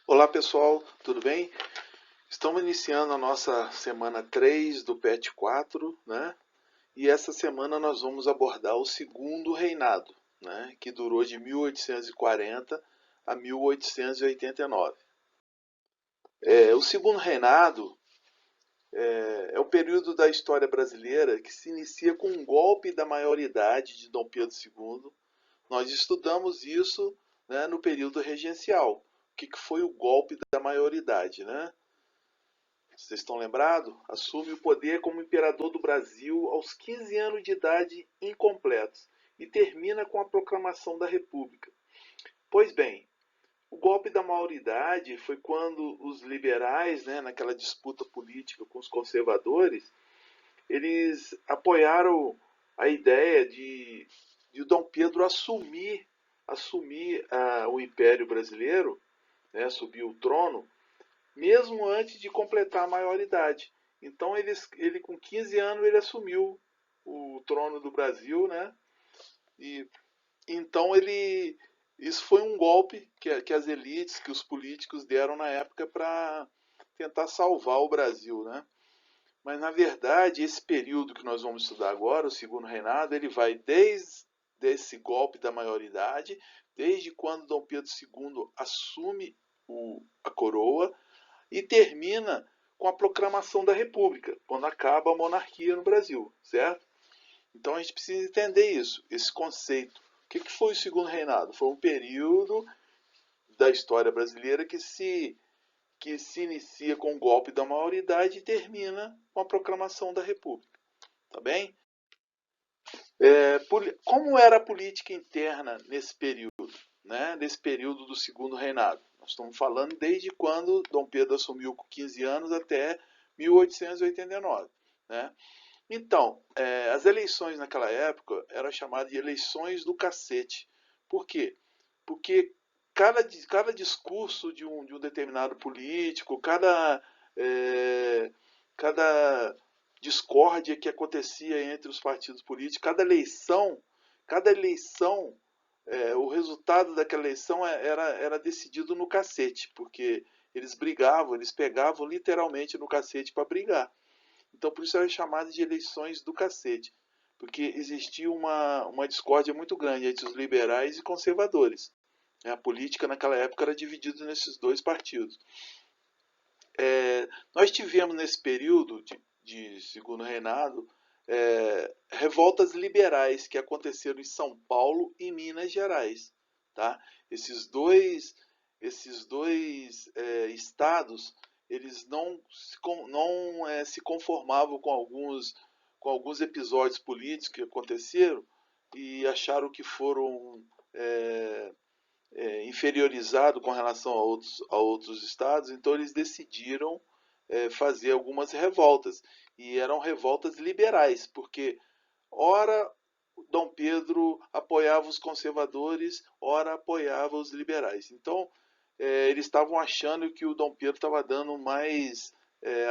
Olá pessoal, tudo bem? Estamos iniciando a nossa semana 3 do PET 4, né? E essa semana nós vamos abordar o segundo reinado, né? Que durou de 1840 a 1889. O segundo reinado é o período da história brasileira que se inicia com um golpe da maioridade de Dom Pedro II. Nós estudamos isso, né, no período regencial. O que foi o golpe da maioridade, né? Vocês estão lembrados? Assume o poder como imperador do Brasil aos 15 anos de idade incompletos e termina com a proclamação da República. Pois bem, o golpe da maioridade foi quando os liberais, né, naquela disputa política com os conservadores, eles apoiaram a ideia de Dom Pedro assumir o Império Brasileiro, né, subir o trono, mesmo antes de completar a maioridade. Então ele com 15 anos ele assumiu o trono do Brasil, né? E então ele isso foi um golpe que as elites, que os políticos deram na época para tentar salvar o Brasil, né? Mas na verdade esse período que nós vamos estudar agora, o segundo reinado, ele vai desde esse golpe da maioridade, desde quando Dom Pedro II assume a coroa e termina com a proclamação da República, quando acaba a monarquia no Brasil, certo? Então a gente precisa entender isso, esse conceito. O que foi o segundo reinado? Foi um período da história brasileira que se inicia com o golpe da maioridade e termina com a proclamação da República. Tá bem? Como era a política interna nesse período, né? Nesse período do segundo reinado? Nós estamos falando desde quando Dom Pedro assumiu com 15 anos até 1889, né? Então, as eleições naquela época eram chamadas de eleições do cacete. Por quê? Porque cada discurso de um determinado político, cada discórdia que acontecia entre os partidos políticos, cada eleição, o resultado daquela eleição era decidido no cacete, porque eles brigavam, eles pegavam literalmente no cacete para brigar. Então, por isso era chamado de eleições do cacete, porque existia uma discórdia muito grande entre os liberais e conservadores. A política naquela época era dividida nesses dois partidos. Nós tivemos nesse período de segundo reinado revoltas liberais que aconteceram em São Paulo e Minas Gerais. Tá? Esses dois estados eles não se conformavam com alguns episódios políticos que aconteceram e acharam que foram inferiorizado com relação a outros estados, então eles decidiram fazer algumas revoltas. E eram revoltas liberais, porque ora Dom Pedro apoiava os conservadores, ora apoiava os liberais. Então eles estavam achando que o Dom Pedro estava dando mais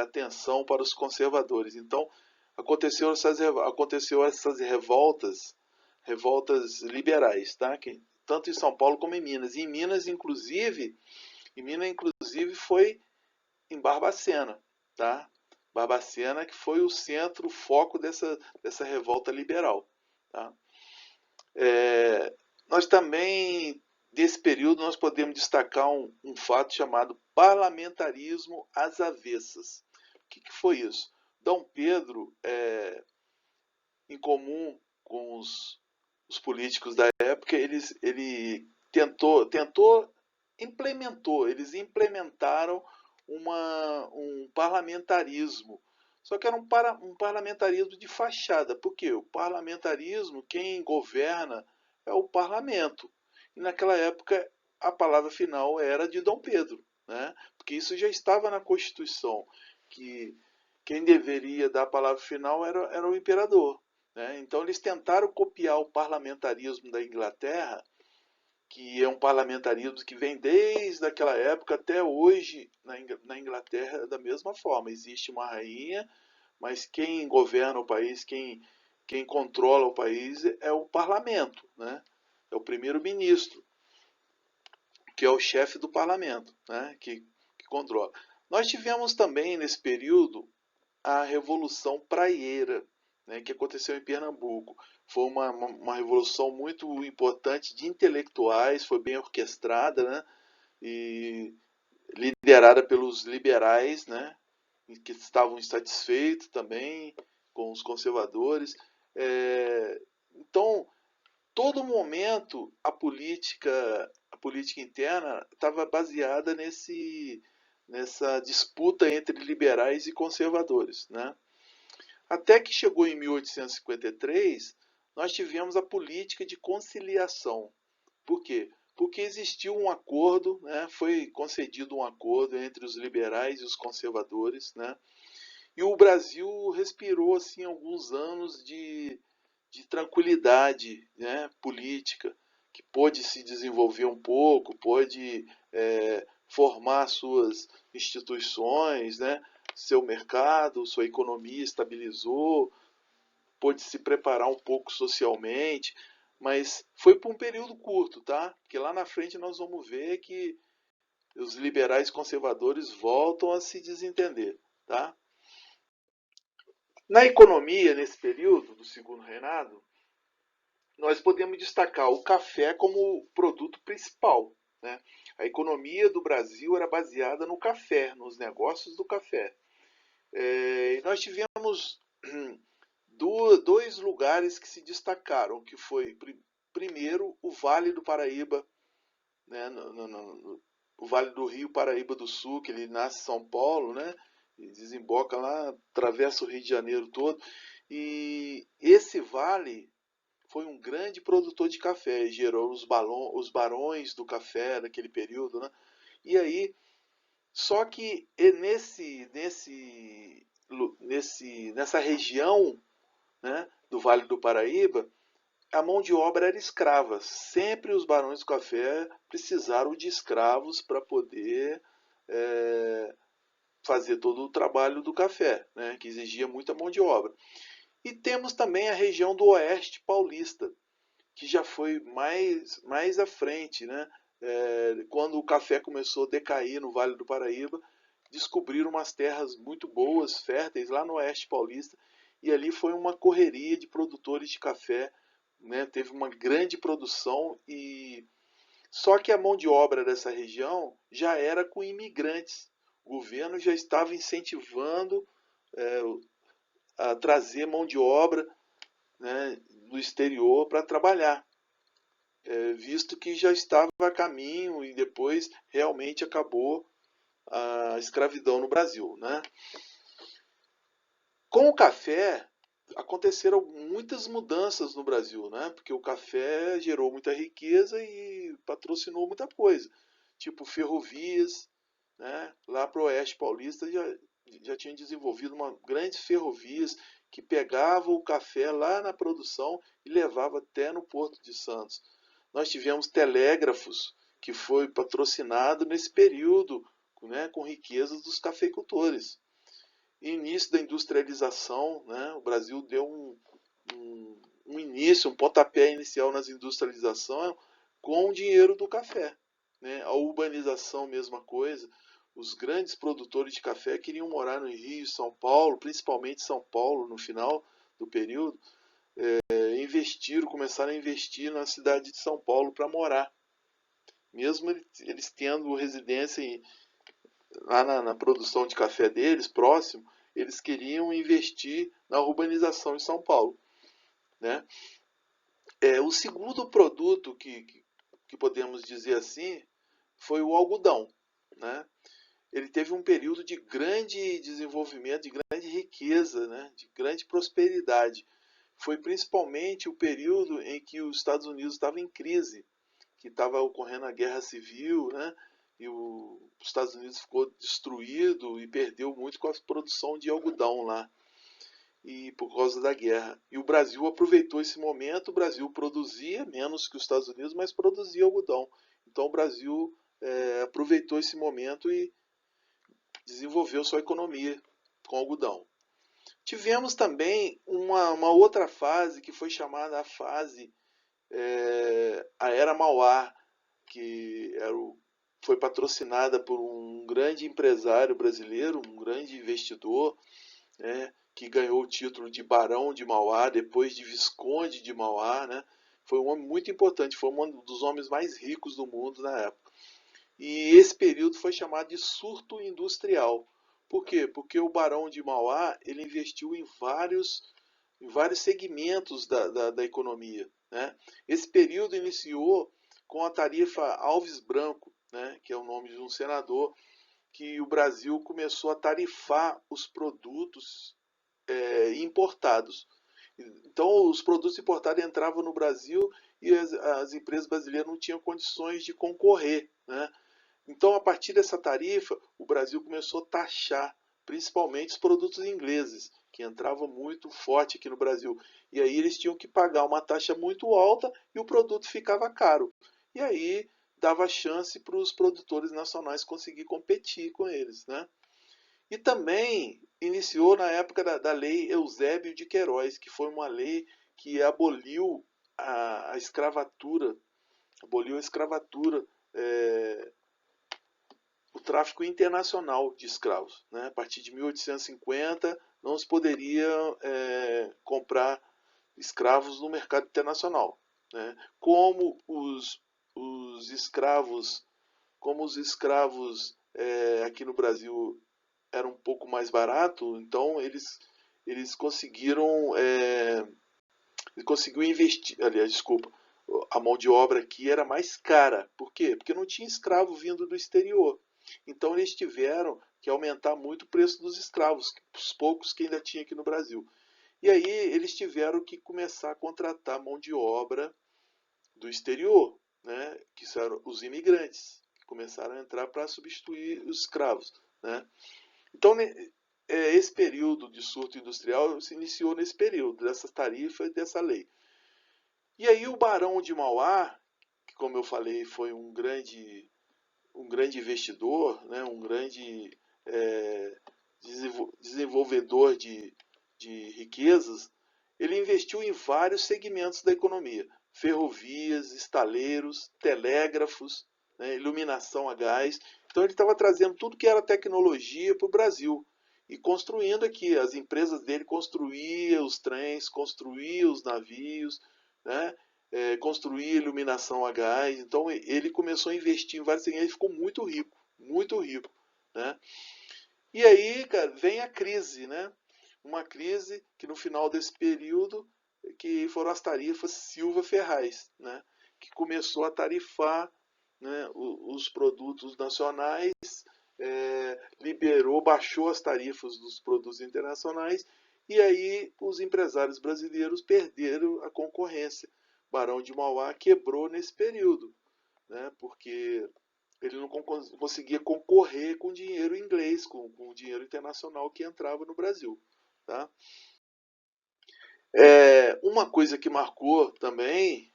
atenção para os conservadores. Então aconteceu essas revoltas liberais, tá? Tanto em São Paulo como em Minas. E em Minas inclusive foi em Barbacena, tá? Barbacena que foi o centro, o foco dessa revolta liberal, tá? Nós também, desse período, nós podemos destacar um fato chamado parlamentarismo às avessas. O que foi isso? Dom Pedro, em comum com os políticos da época, ele eles implementaram um parlamentarismo. Só que era um parlamentarismo de fachada. Por quê? O parlamentarismo, quem governa é o parlamento. E naquela época a palavra final era de Dom Pedro, né? Porque isso já estava na Constituição, que quem deveria dar a palavra final era o imperador. Né? Então eles tentaram copiar o parlamentarismo da Inglaterra, que é um parlamentarismo que vem desde aquela época até hoje na Inglaterra da mesma forma. Existe uma rainha, mas quem governa o país, quem controla o país é o parlamento, né? É o primeiro-ministro. que é o chefe do parlamento, né, que controla. Nós tivemos também, nesse período, a Revolução Praieira, né, que aconteceu em Pernambuco. Foi uma revolução muito importante de intelectuais, foi bem orquestrada, né, e liderada pelos liberais, né, que estavam insatisfeitos também com os conservadores. Então, todo momento a política interna estava baseada nessa disputa entre liberais e conservadores, né? Até que chegou em 1853, nós tivemos a política de conciliação. Por quê? Porque existiu um acordo, né? Foi concedido um acordo entre os liberais e os conservadores, né? E o Brasil respirou assim alguns anos de tranquilidade, né, política, que pôde se desenvolver um pouco, pôde formar suas instituições, né, seu mercado, sua economia estabilizou, pôde se preparar um pouco socialmente, mas foi por um período curto, tá? Porque lá na frente nós vamos ver que os liberais conservadores voltam a se desentender, tá? Na economia, nesse período do segundo reinado, nós podemos destacar o café como produto principal, né? A economia do Brasil era baseada no café, nos negócios do café. Nós tivemos dois lugares que se destacaram, que foi, primeiro, o Vale do Paraíba, né? O Vale do Rio Paraíba do Sul, que ele nasce em São Paulo, né? E desemboca lá, atravessa o Rio de Janeiro todo. E esse vale foi um grande produtor de café, gerou os barões do café daquele período, né? E aí, só que nessa região, né, do Vale do Paraíba, a mão de obra era escrava. Sempre os barões do café precisaram de escravos para poder fazer todo o trabalho do café, né, que exigia muita mão de obra. E temos também a região do Oeste Paulista, que já foi mais à frente, né? Quando o café começou a decair no Vale do Paraíba, descobriram umas terras muito boas, férteis, lá no Oeste Paulista, e ali foi uma correria de produtores de café, né? Teve uma grande produção, e só que a mão de obra dessa região já era com imigrantes. O governo já estava incentivando é, a trazer mão de obra, né, do exterior para trabalhar, visto que já estava a caminho e depois realmente acabou a escravidão no Brasil, né? Com o café aconteceram muitas mudanças no Brasil, né? Porque o café gerou muita riqueza e patrocinou muita coisa, tipo ferrovias, né? Lá para o Oeste Paulista já tinha desenvolvido uma grandes ferrovias que pegavam o café lá na produção e levava até no Porto de Santos. Nós tivemos telégrafos, que foi patrocinado nesse período, né, com riquezas dos cafeicultores. Início da industrialização, né, o Brasil deu um início, um pontapé inicial nas industrialização com o dinheiro do café. Né? A urbanização, mesma coisa. Os grandes produtores de café queriam morar no Rio e São Paulo, principalmente São Paulo, no final do período, começaram a investir na cidade de São Paulo para morar. Mesmo eles tendo residência lá na produção de café deles, próximo, eles queriam investir na urbanização em São Paulo. Né? O segundo produto que podemos dizer assim foi o algodão. Né? Ele teve um período de grande desenvolvimento, de grande riqueza, né? De grande prosperidade. Foi principalmente o período em que os Estados Unidos estavam em crise, que estava ocorrendo a guerra civil, né? E os Estados Unidos ficou destruído e perdeu muito com a produção de algodão lá, e por causa da guerra. E o Brasil aproveitou esse momento. O Brasil produzia menos que os Estados Unidos, mas produzia algodão. Então o Brasil aproveitou esse momento e desenvolveu sua economia com algodão. Tivemos também uma outra fase que foi chamada a fase, a Era Mauá, que era foi patrocinada por um grande empresário brasileiro, um grande investidor, né, que ganhou o título de Barão de Mauá, depois de Visconde de Mauá, né? Foi um homem muito importante, foi um dos homens mais ricos do mundo na época. E esse período foi chamado de surto industrial. Por quê? Porque o Barão de Mauá ele investiu em vários segmentos da economia, né? Esse período iniciou com a tarifa Alves Branco, né, que é o nome de um senador, que o Brasil começou a tarifar os produtos importados. Então, os produtos importados entravam no Brasil e as empresas brasileiras não tinham condições de concorrer, né? Então, a partir dessa tarifa, o Brasil começou a taxar principalmente os produtos ingleses, que entravam muito forte aqui no Brasil. E aí eles tinham que pagar uma taxa muito alta e o produto ficava caro. E aí dava chance para os produtores nacionais conseguir competir com eles, né? E também iniciou na época da lei Eusébio de Queiroz, que foi uma lei que a escravatura, aboliu a escravatura, o tráfico internacional de escravos, né? A partir de 1850 não se poderia comprar escravos no mercado internacional, né? Os escravos, como os escravos aqui no Brasil era um pouco mais barato, então eles conseguiu investir, aliás, desculpa, a mão de obra aqui era mais cara. Por quê? Porque não tinha escravo vindo do exterior. Então eles tiveram que aumentar muito o preço dos escravos, os poucos que ainda tinha aqui no Brasil. E aí eles tiveram que começar a contratar mão de obra do exterior, né, que são os imigrantes, que começaram a entrar para substituir os escravos, né? Então, esse período de surto industrial se iniciou nesse período, dessas tarifas e dessa lei. E aí o Barão de Mauá, que como eu falei foi um grande investidor, né, um grande desenvolvedor de riquezas, ele investiu em vários segmentos da economia: ferrovias, estaleiros, telégrafos, né, iluminação a gás. Então ele estava trazendo tudo que era tecnologia para o Brasil e construindo aqui. As empresas dele construíam os trens, construíam os navios, né, construía iluminação a gás. Então ele começou a investir em vários segmentos e ficou muito rico, né? E aí, cara, vem a crise, né? Uma crise que no final desse período que foram as tarifas Silva Ferraz, né? Que começou a tarifar, né, os produtos nacionais, baixou as tarifas dos produtos internacionais e aí os empresários brasileiros perderam a concorrência. Barão de Mauá quebrou nesse período, né? Porque ele não conseguia concorrer com dinheiro inglês, com dinheiro internacional que entrava no Brasil. Tá? Uma coisa que marcou também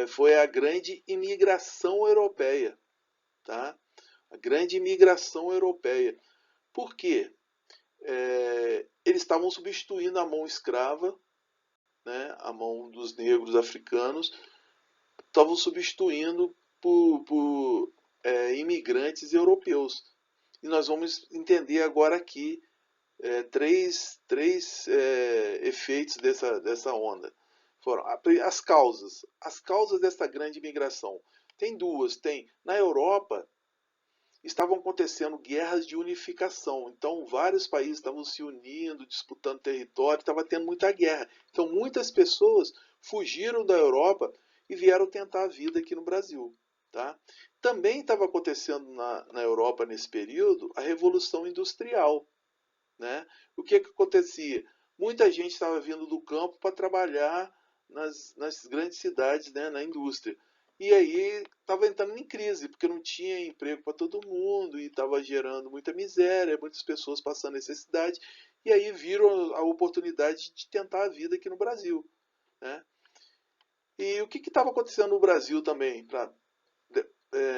foi a grande imigração europeia. Tá? A grande imigração europeia. Por quê? Eles estavam substituindo a mão escrava, né, a mão dos negros africanos, estavam substituindo por imigrantes europeus. E nós vamos entender agora aqui três efeitos dessa onda. Foram as causas. As causas dessa grande imigração. Tem duas. Tem, na Europa, estavam acontecendo guerras de unificação. Então, vários países estavam se unindo, disputando território, estava tendo muita guerra. Então, muitas pessoas fugiram da Europa e vieram tentar a vida aqui no Brasil. Tá? Também estava acontecendo na Europa, nesse período, a Revolução Industrial. Né? O que acontecia? Muita gente estava vindo do campo para trabalhar nas grandes cidades, né, na indústria. E aí estava entrando em crise, porque não tinha emprego para todo mundo e estava gerando muita miséria, muitas pessoas passando necessidade. E aí viram a oportunidade de tentar a vida aqui no Brasil. Né? E o que estava acontecendo no Brasil também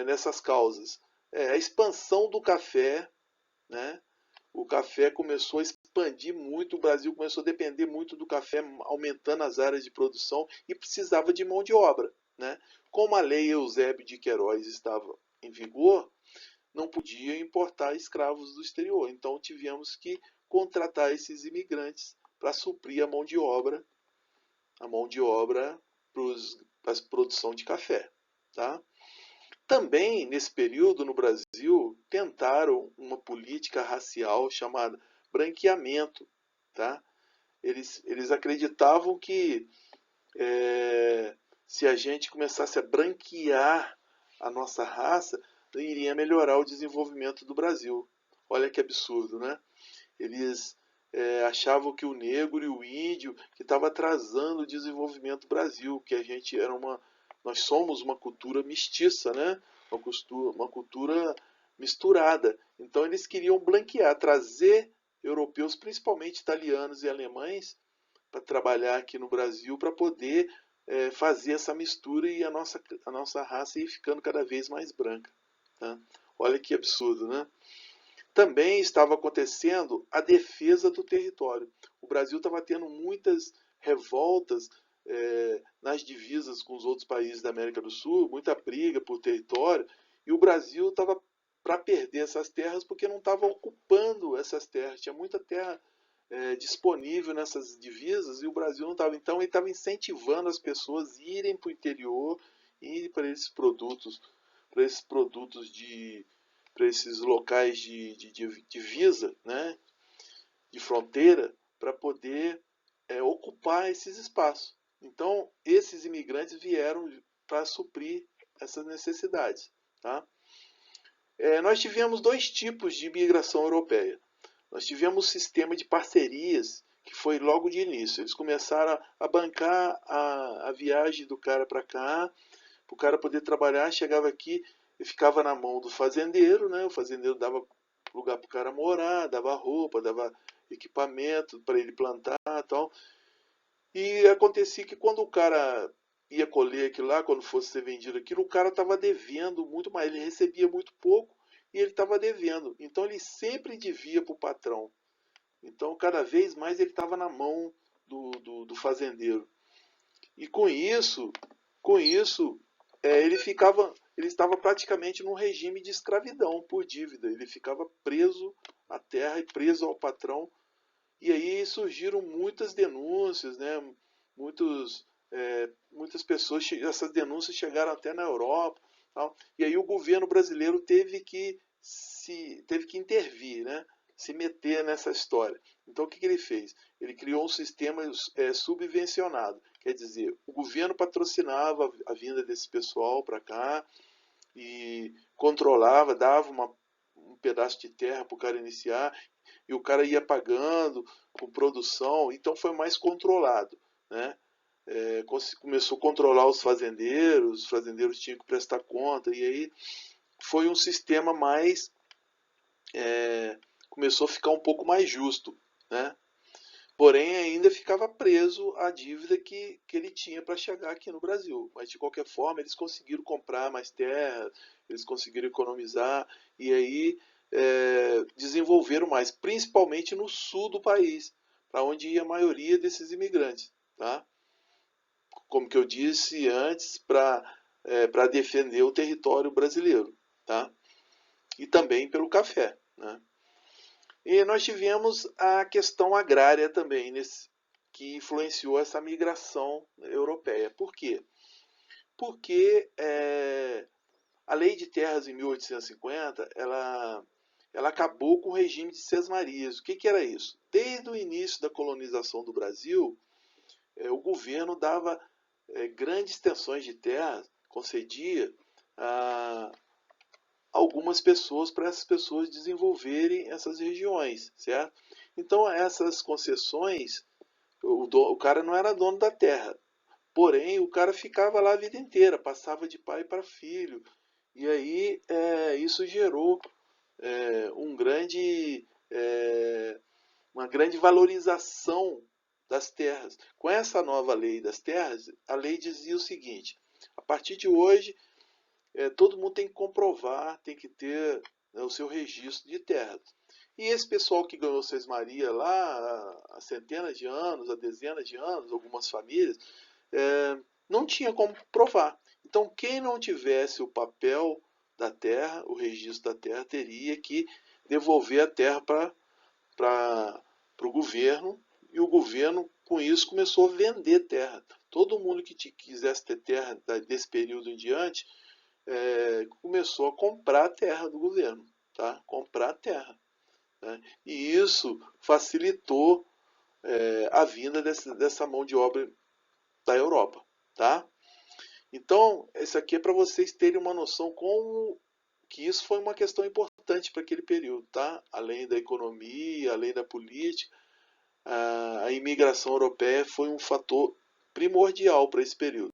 nessas causas? A expansão do café, né? O café começou a expandir muito, o Brasil começou a depender muito do café, aumentando as áreas de produção e precisava de mão de obra. Né? Como a lei Eusébio de Queiroz estava em vigor, não podia importar escravos do exterior. Então tivemos que contratar esses imigrantes para suprir a mão de obra para a produção de café. Tá? Também, nesse período, no Brasil, tentaram uma política racial chamada branqueamento. Tá? Eles acreditavam que se a gente começasse a branquear a nossa raça, iria melhorar o desenvolvimento do Brasil. Olha que absurdo, né? Eles achavam que o negro e o índio que estava atrasando o desenvolvimento do Brasil, que a gente nós somos uma cultura mestiça, né? Uma cultura misturada. Então eles queriam branquear, trazer europeus, principalmente italianos e alemães, para trabalhar aqui no Brasil, para poder fazer essa mistura e a nossa raça ir ficando cada vez mais branca. Tá? Olha que absurdo, né? Também estava acontecendo a defesa do território. O Brasil estava tendo muitas revoltas nas divisas com os outros países da América do Sul, muita briga por território, e o Brasil estava para perder essas terras porque não estava ocupando essas terras. Tinha muita terra disponível nessas divisas e o Brasil não estava. Então ele estava incentivando as pessoas a irem para o interior e para esses produtos para esses locais de divisa, né, de fronteira, para poder ocupar esses espaços. Então, esses imigrantes vieram para suprir essas necessidades. Tá? Nós tivemos dois tipos de imigração europeia. Nós tivemos um sistema de parcerias que foi logo de início. Eles começaram a bancar a viagem do cara para cá, para o cara poder trabalhar, chegava aqui e ficava na mão do fazendeiro, né? O fazendeiro dava lugar para o cara morar, dava roupa, dava equipamento para ele plantar e tal. E acontecia que quando o cara ia colher aquilo lá, quando fosse ser vendido aquilo, o cara estava devendo muito mais, ele recebia muito pouco e ele estava devendo. Então ele sempre devia para o patrão. Então cada vez mais ele estava na mão do fazendeiro. E com isso ele estava praticamente num regime de escravidão por dívida. Ele ficava preso à terra e preso ao patrão. E aí surgiram muitas denúncias, né? Muitas pessoas, essas denúncias chegaram até na Europa. Tal. E aí o governo brasileiro teve que intervir, né? Se meter nessa história. Então o que ele fez? Ele criou um sistema subvencionado. Quer dizer, o governo patrocinava a vinda desse pessoal para cá e controlava, dava um pedaço de terra para o cara iniciar e o cara ia pagando com produção, então foi mais controlado, né? Começou a controlar os fazendeiros tinham que prestar conta, e aí foi um sistema mais começou a ficar um pouco mais justo, né? Porém, ainda ficava preso à dívida que ele tinha para chegar aqui no Brasil. Mas, de qualquer forma, eles conseguiram comprar mais terra, eles conseguiram economizar e aí desenvolveram mais, principalmente no sul do país, para onde ia a maioria desses imigrantes. Tá? Como que eu disse antes, para defender o território brasileiro. Tá? E também pelo café. Né? E nós tivemos a questão agrária também, que influenciou essa migração europeia. Por quê? Porque a Lei de Terras em 1850, ela acabou com o regime de sesmarias. O que era isso? Desde o início da colonização do Brasil, o governo dava grandes extensões de terra, concedia a algumas pessoas, para essas pessoas desenvolverem essas regiões, certo? Então essas concessões, o cara não era dono da terra, porém o cara ficava lá a vida inteira, passava de pai para filho, e aí isso gerou uma grande valorização das terras. Com essa nova lei das terras, a lei dizia o seguinte: a partir de hoje todo mundo tem que comprovar, tem que ter o seu registro de terras. E esse pessoal que ganhou Sesmaria lá há centenas de anos, há dezenas de anos, algumas famílias, não tinha como provar. Então, quem não tivesse o papel da terra, o registro da terra, teria que devolver a terra para o governo, e o governo, com isso, começou a vender terra. Todo mundo que quisesse ter terra desse período em diante, começou a comprar a terra do governo, tá? Comprar a terra, né? E isso facilitou a vinda dessa mão de obra da Europa, tá? Então, isso aqui é para vocês terem uma noção como que isso foi uma questão importante para aquele período, tá? Além da economia, além da política, a imigração europeia foi um fator primordial para esse período.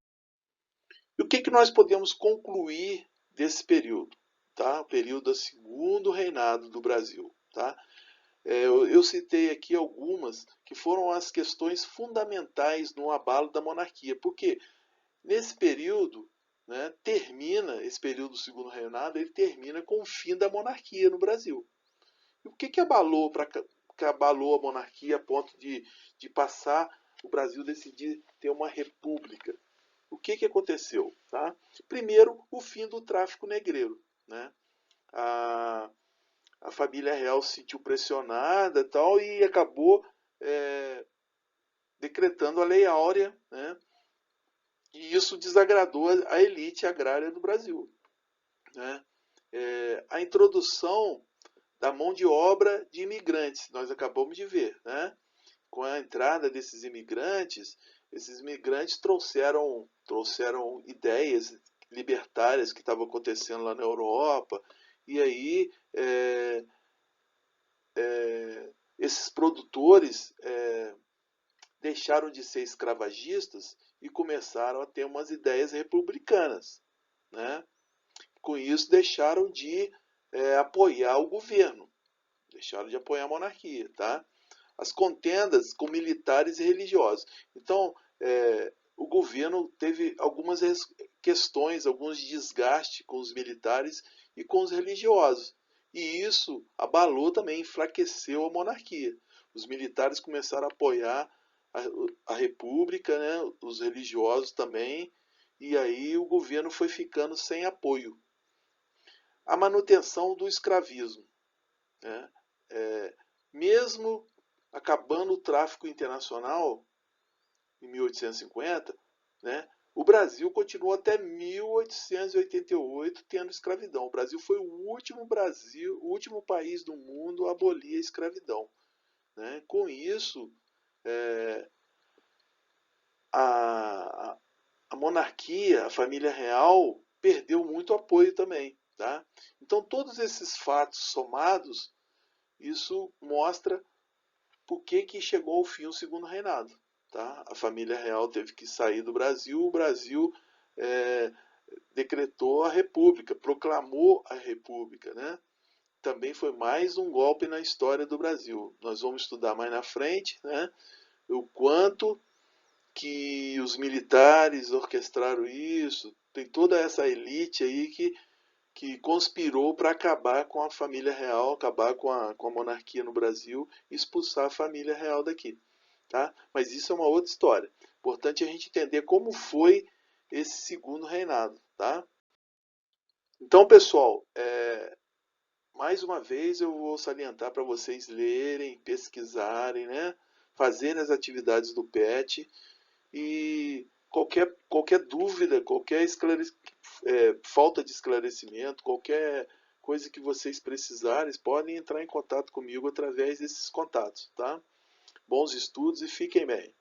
E o que nós podemos concluir desse período, tá? O período do segundo reinado do Brasil, tá? Eu citei aqui algumas que foram as questões fundamentais no abalo da monarquia, porque nesse período, né, esse período do segundo reinado, ele termina com o fim da monarquia no Brasil. E o que abalou a monarquia a ponto de passar o Brasil decidir ter uma república? O que aconteceu? Tá? Primeiro, o fim do tráfico negreiro, né? A família real se sentiu pressionada tal, e acabou decretando a Lei Áurea, né? E isso desagradou a elite agrária do Brasil, né? A introdução da mão de obra de imigrantes, nós acabamos de ver, né? Com a entrada desses imigrantes, esses imigrantes trouxeram ideias libertárias que estavam acontecendo lá na Europa, e aí esses produtores deixaram de ser escravagistas e começaram a ter umas ideias republicanas, né? Com isso deixaram de apoiar o governo, deixaram de apoiar a monarquia, tá? As contendas com militares e religiosos. Então, o governo teve algumas questões, alguns desgastes com os militares e com os religiosos. E isso abalou também, enfraqueceu a monarquia. Os militares começaram a apoiar a república, né, os religiosos também, e aí o governo foi ficando sem apoio. A manutenção do escravismo, né? Mesmo acabando o tráfico internacional em 1850, né, o Brasil continuou até 1888 tendo escravidão. O Brasil foi o último país do mundo a abolir a escravidão, né? Com isso, a monarquia, a família real, perdeu muito apoio também, tá? Então, todos esses fatos somados, isso mostra por que chegou ao fim o segundo reinado, tá? A família real teve que sair do Brasil, o Brasil decretou a república, proclamou a república, né? Também foi mais um golpe na história do Brasil. Nós vamos estudar mais na frente, né, o quanto que os militares orquestraram isso. Tem toda essa elite aí que conspirou para acabar com a família real, acabar com a monarquia no Brasil e expulsar a família real daqui, tá? Mas isso é uma outra história. Importante a gente entender como foi esse segundo reinado, tá? Então, pessoal, mais uma vez eu vou salientar para vocês lerem, pesquisarem, né? Fazerem as atividades do PET, e qualquer dúvida, falta de esclarecimento, qualquer coisa que vocês precisarem, podem entrar em contato comigo através desses contatos, tá? Bons estudos e fiquem bem.